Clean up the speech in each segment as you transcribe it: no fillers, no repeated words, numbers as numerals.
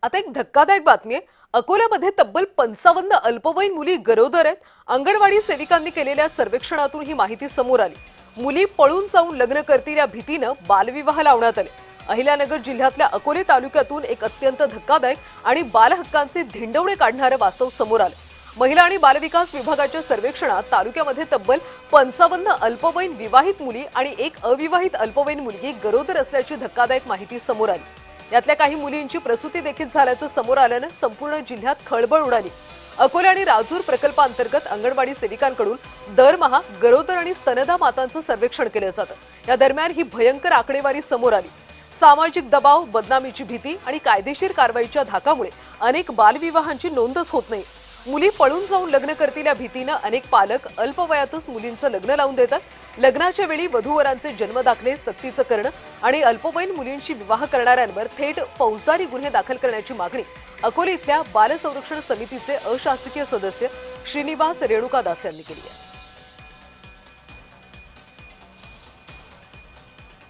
आता एक धक्कादायक बातमी आहे। अकोल्यामध्ये तब्बल 55 अल्पवयीन मुली गरोदर आहेत। अंगणवाडी सेविकांनी केलेल्या सर्वेक्षणातून ही माहिती समोर आली। मुली पळून जाऊन लग्न करतील या भीतीनं बालविवाह लावण्यात आले। अहिल्यानगर जिल्ह्यातल्या अकोले तालुक्यातून एक अत्यंत धक्कादायक आणि बालहक्कांचे धिंडवणे काढणारं वास्तव समोर आलं। महिला आणि बालविकास विभागाच्या सर्वेक्षणात तालुक्यामध्ये तब्बल 55 अल्पवयीन विवाहित मुली आणि एक अविवाहित अल्पवयीन मुलगी गरोदर असल्याची धक्कादायक माहिती समोर आली। यातल्या काही मुलींची प्रसूती देखील झाल्याचं समोर आल्यानं संपूर्ण जिल्ह्यात खळबळ उडाली। अकोले आणि राजूर प्रकल्पांतर्गत अंगणवाडी सेविकांकडून दरमहा गरोदर आणि स्तनदा मातांचं सर्वेक्षण केलं जातं। या दरम्यान ही भयंकर आकडेवारी समोर आली। सामाजिक दबाव, बदनामीची भीती आणि कायदेशीर कारवाईच्या धाकामुळे अनेक बालविवाहांची नोंदच होत नाही। मुली पळून जाऊन लग्न करतील या भीतीनं अनेक पालक अल्पवयातच मुलींचं लग्न लावून देतात। लग्नाच्या वेळी वधूवरांचे जन्मदाखले सक्तीचं करणं आणि अल्पवयीन मुलींशी विवाह करणाऱ्यांवर थेट फौजदारी गुन्हे दाखल करण्याची मागणी अकोले इथल्या बाल संरक्षण समितीचे अशासकीय सदस्य श्रीनिवास रेणुकादास यांनी केली आहे।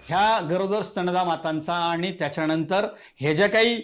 ह्या गरोदर स्तनदा मातांचा आणि त्याच्यानंतर हे ज्या काही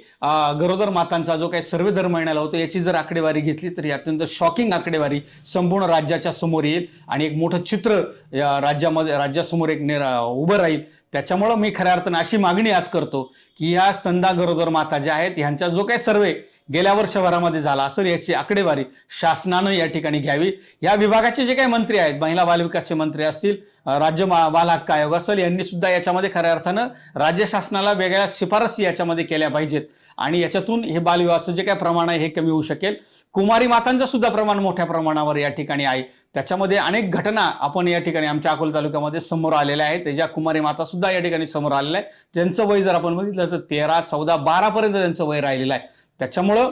गरोदर मातांचा जो काही सर्वे दर महिन्याला होतो याची जर आकडेवारी घेतली तर ही अत्यंत शॉकिंग आकडेवारी संपूर्ण राज्याच्या समोर येईल आणि एक मोठं चित्र राज्यासमोर एक उभं राहील। त्याच्यामुळं मी खऱ्या अर्थानं अशी मागणी आज करतो की ह्या स्तनदा गरोदर माता ज्या आहेत ह्यांचा जो काही सर्वे गेल्या वर्षभरामध्ये झाला असेल याची आकडेवारी शासनानं या ठिकाणी घ्यावी। या विभागाचे जे काही मंत्री आहेत, महिला बालविकासचे मंत्री असतील, राज्य बाल हक्क आयोग असेल, यांनी सुद्धा याच्यामध्ये खऱ्या अर्थानं राज्य शासनाला वेगळ्या शिफारसी याच्यामध्ये केल्या पाहिजेत आणि याच्यातून हे बालविवाहाचं जे काही प्रमाण आहे हे कमी होऊ शकेल। कुमारी मातांचं सुद्धा प्रमाण मोठ्या प्रमाणावर या ठिकाणी आहे। त्याच्यामध्ये अनेक घटना आपण या ठिकाणी आमच्या अकोला तालुक्यामध्ये समोर आलेल्या आहेत। त्याच्या कुमारी माता सुद्धा या ठिकाणी समोर आलेल्या आहेत। त्यांचं वय जर आपण बघितलं तर 13, 14, 12 पर्यंत त्यांचं वय राहिलेलं आहे। त्याच्यामुळं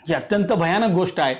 ही अत्यंत भयानक गोष्ट आहे